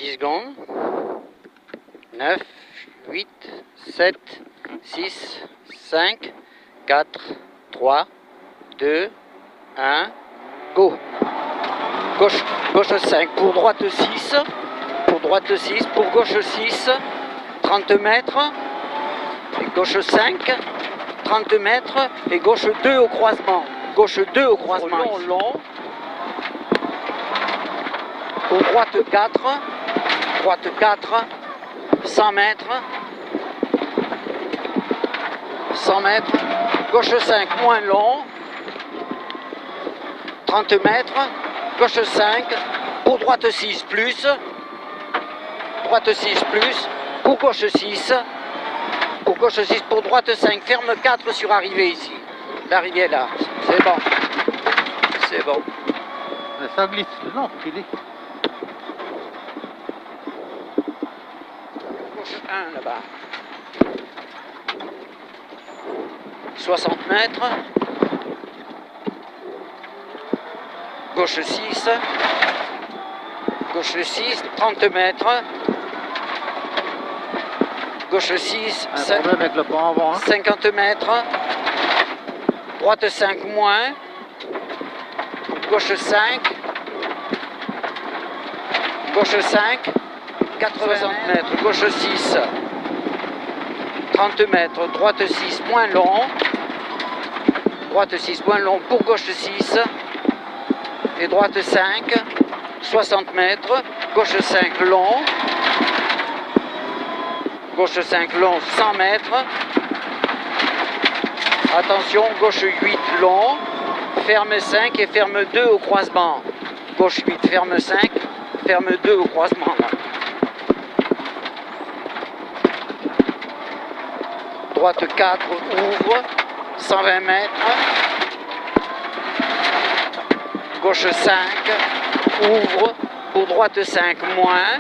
10 secondes. 9, 8, 7, 6, 5, 4, 3, 2, 1, go. Gauche 5, pour droite 6, pour droite 6, pour gauche 6, 30 mètres, et gauche 5, 30 mètres, et gauche 2 au croisement. Gauche 2 au croisement. Long. Pour droite 4, droite 4, 100 mètres, 100 mètres, gauche 5 moins long, 30 mètres, gauche 5, pour droite 6 plus, droite 6 plus, pour gauche 6, pour gauche 6, pour droite 5, ferme 4 sur arrivée ici, l'arrivée est là, c'est bon, c'est bon. Mais ça glisse, non, il est... Gauche 1 là-bas, 60 mètres, gauche 6, gauche 6, 30 mètres, gauche 6, un problème avec le pont avant, hein. 50 mètres, droite 5 moins, gauche 5, gauche 5, 80 mètres, gauche 6, 30 mètres, droite 6 moins long, droite 6 moins long pour gauche 6, et droite 5, 60 mètres, gauche 5 long, gauche 5 long, 100 mètres, attention, gauche 8 long, ferme 5 et ferme 2 au croisement, gauche 8, ferme 5, ferme 2 au croisement, là. Droite 4 ouvre, 120 mètres, gauche 5 ouvre, pour droite 5 moins,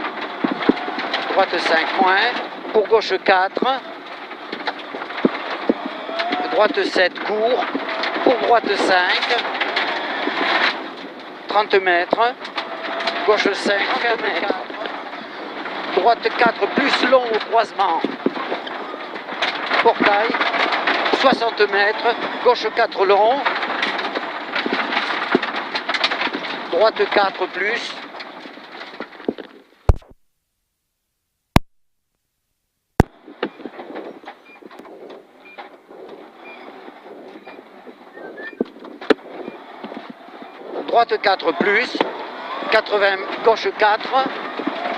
droite 5 moins, pour gauche 4, droite 7 court, pour droite 5, 30 mètres, gauche 5, ferme 4, droite 4 plus long au croisement, portail, 60 mètres, gauche 4 long, droite 4 plus, droite 4 plus, 80, gauche 4,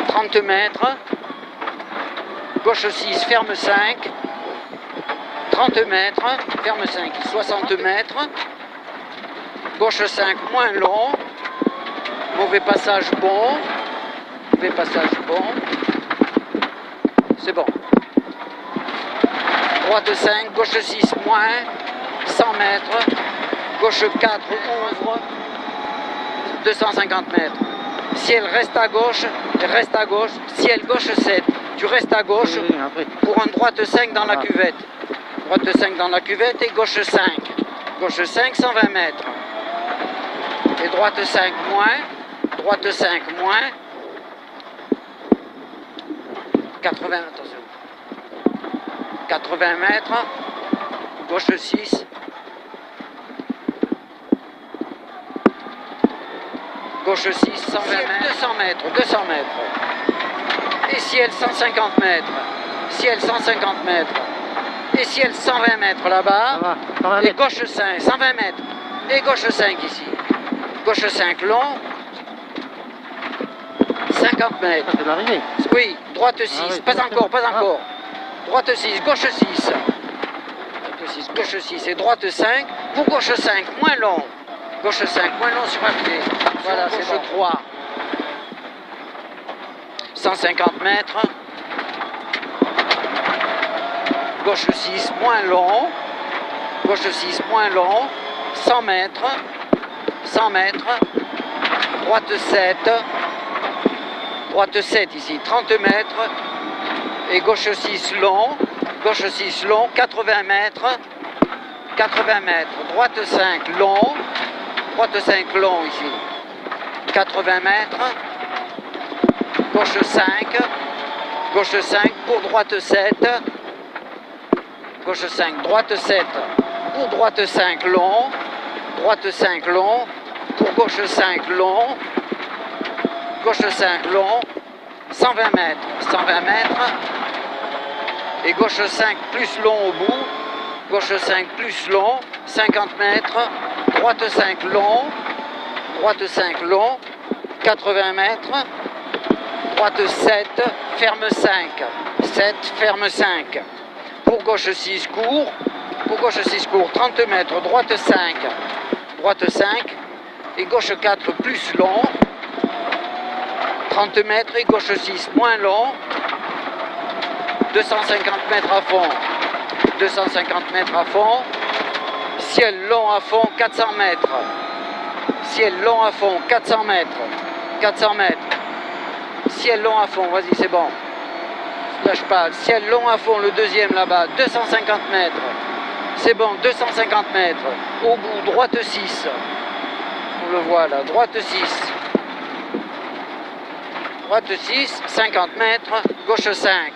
30 mètres, gauche 6, ferme 5, 30 mètres, ferme 5, 60 mètres, gauche 5 moins long, mauvais passage bon, c'est bon. Droite 5, gauche 6 moins, 100 mètres, gauche 4 ouvre, 250 mètres. Ciel reste à gauche, ciel gauche 7, tu restes à gauche pour un droite 5 dans la cuvette. Droite 5 dans la cuvette et gauche 5. Gauche 5, 120 mètres. Et droite 5 moins, droite 5 moins, 80, attention, 80 mètres, gauche 6, gauche 6, 120 mètres, 200 mètres, et ciel 150 mètres, ciel 150 mètres, et ciel 120 mètres là-bas, et gauche 5, 120 mètres, et gauche 5 ici, gauche 5 long, 50 mètres, c'est l'arrivée. oui, droite 6, pas encore, droite 6, gauche 6, gauche 6 et droite 5, pour gauche 5, moins long, gauche 5, moins long sur un pied, voilà, c'est gauche 3, 150 mètres, gauche 6, moins long, gauche 6, moins long, 100 mètres, 100 mètres, droite 7, droite 7 ici, 30 mètres, et gauche 6 long, 80 mètres, 80 mètres, droite 5 long, droite 5 long ici, 80 mètres, gauche 5, gauche 5, pour droite 7, gauche 5, droite 7, pour droite 5 long, droite 5 long, pour gauche 5 long, gauche 5 long, 120 mètres, 120 mètres, et gauche 5 plus long au bout, gauche 5 plus long, 50 mètres, droite 5 long, droite 5 long, 80 mètres, droite 7, ferme 5, 7, ferme 5, pour gauche 6 court, pour gauche 6 court, 30 mètres, droite 5, droite 5, et gauche 4 plus long, 30 mètres, et gauche 6 moins long, 250 mètres à fond, 250 mètres à fond, ciel long à fond, 400 mètres, ciel long à fond, 400 mètres, 400 mètres, ciel long à fond, vas-y c'est bon, lâche pas, ciel long à fond, le deuxième là-bas, 250 mètres, c'est bon, 250 mètres, au bout, droite 6, on le voit là, droite 6, droite 6, 50 mètres, gauche 5,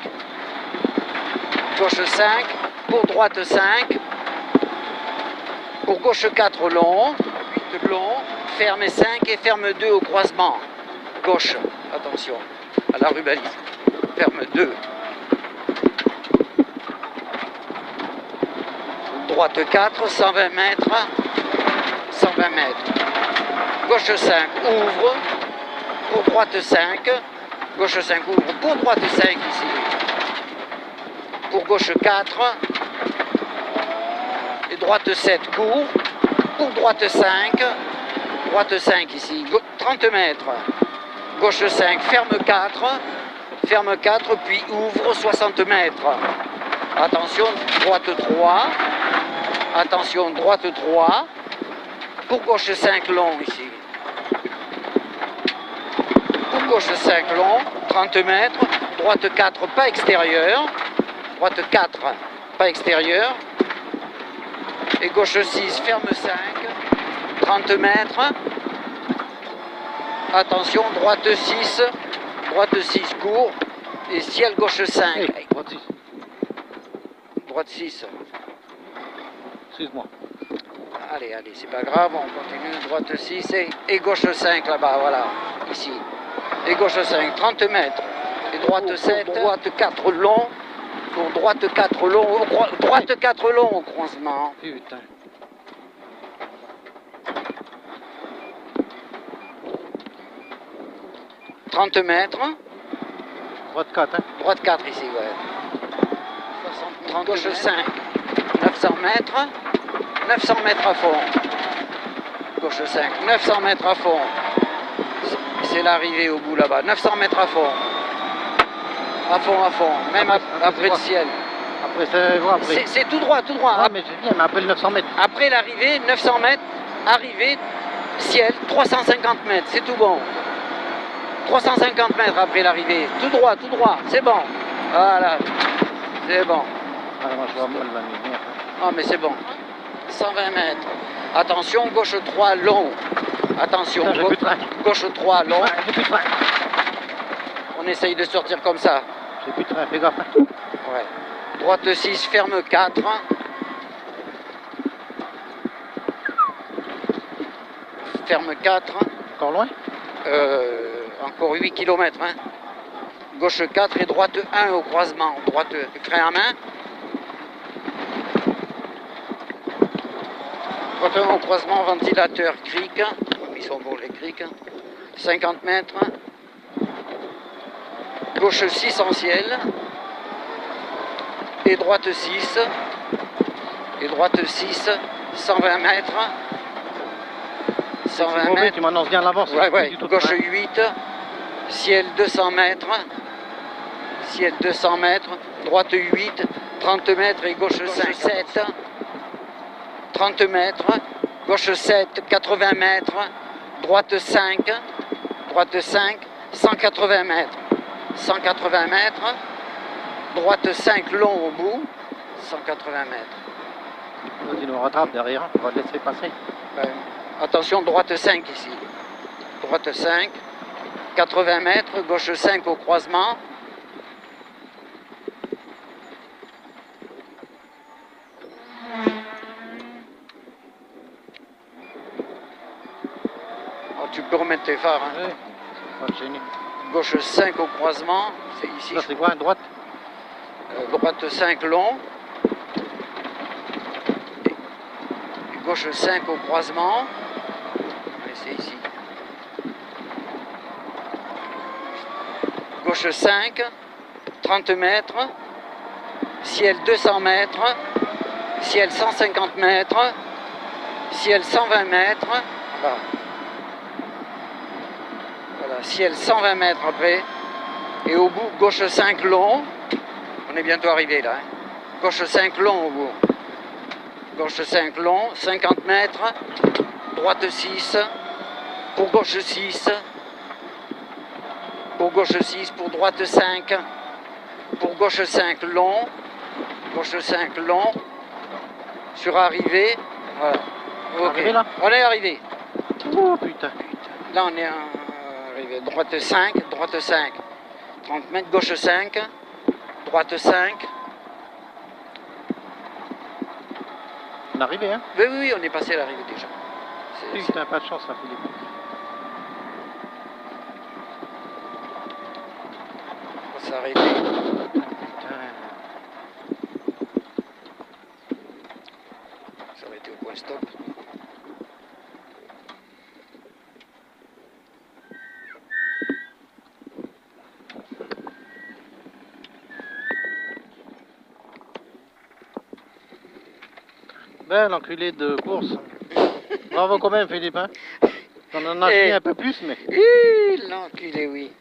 gauche 5, pour droite 5, pour gauche 4 long, 8 long, ferme 5 et ferme 2 au croisement, gauche, attention, à la rubalise, ferme 2, droite 4, 120 mètres, 120 mètres, gauche 5, ouvre, pour droite 5, gauche 5 ouvre, pour droite 5 ici, pour gauche 4, et droite 7 court, pour droite 5 ici, 30 mètres, gauche 5, ferme 4, puis ouvre 60 mètres, attention, droite 3, attention, droite 3, pour gauche 5 long ici, pour gauche 5 long, 30 mètres, droite 4 pas extérieur, droite 4 pas extérieur, et gauche 6 ferme 5, 30 mètres, attention, droite 6 court, et ciel gauche 5, Hey, droite 6. droite 6, Excuse-moi. allez, c'est pas grave, on continue, droite 6 et gauche 5 là-bas, voilà, ici, et gauche 5, 30 mètres, et droite 7, droite 4 long, pour droite 4 long, droite 4 long au croisement. Putain. « 30 mètres, Droite 4, hein. droite 4 ici, ouais. 30, gauche 5, 900 mètres, 900 mètres à fond. Gauche 5, 900 mètres à fond. C'est l'arrivée au bout là-bas, 900 mètres à fond. À fond, même après le ciel. Après, c'est quoi après? C'est tout droit, tout droit. Ah, mais j'ai dit, mais après le 900 mètres. Après l'arrivée, 900 mètres, arrivée, ciel, 350 mètres, c'est tout bon. 350 mètres après l'arrivée, tout droit, c'est bon. Voilà, c'est bon. Ah, moi, je vois mal la lumière. Ah, mais c'est bon. 120 mètres. Attention, gauche 3 long. Attention, Putain, j'ai plus de train. gauche 3 long. J'ai plus de train. On essaye de sortir comme ça. J'ai plus de train, fais gaffe. Ouais. Droite 6, ferme 4. Ferme 4. Encore loin? Encore 8 km. Hein. Gauche 4 et droite 1 au croisement. Droite, frein à main. Droite 1 au croisement, ventilateur, cric. Ils sont bons les crics. 50 mètres. Gauche 6 en ciel. Et droite 6. Et droite 6. 120 mètres. 120 mètres. Tu m'annonces bien l'avance. Ouais. Gauche 8. Ciel 200 mètres. Ciel 200 mètres. Droite 8. 30 mètres et gauche 5. 7. 30 mètres. Gauche 7. 80 mètres. Droite 5. Droite 5. 180 mètres. 180 mètres. Droite 5 long au bout. 180 mètres. Vas-y, nous rattrape derrière. On va te laisser passer. Attention, droite 5 ici. Droite 5. 80 mètres, gauche 5 au croisement. Oh, tu peux remettre tes phares. Hein. Ouais, pas gêné. Gauche 5 au croisement, c'est ici. Ça c'est quoi, à droite? Droite 5 long. Et gauche 5 au croisement. Allez, c'est ici. Gauche 5, 30 mètres. Ciel 200 mètres. Ciel 150 mètres. Ciel 120 mètres. Voilà. Voilà, ciel 120 mètres après. Et au bout, gauche 5 long. On est bientôt arrivé là. Hein. Gauche 5 long au bout. Gauche 5 long, 50 mètres. Droite 6. Pour gauche 6. Pour gauche 6. Pour droite 5. Pour gauche 5 long. Gauche 5 long. Sur arrivée. Voilà. Okay. Arrivé là? On est arrivé. Oh putain. Là on est arrivé. Droite 5. Droite 5. 30 mètres. Gauche 5. Droite 5. On est arrivé, hein? Oui, oui, oui, on est passé à l'arrivée déjà. Putain, pas de chance là, Philippe. On s'est arrêté. Putain. On s'est arrêté au point stop. Ben, l'enculé de course. Bravo quand même, Philippe, hein? On en a fait un peu plus, mais... L'enculé, oui.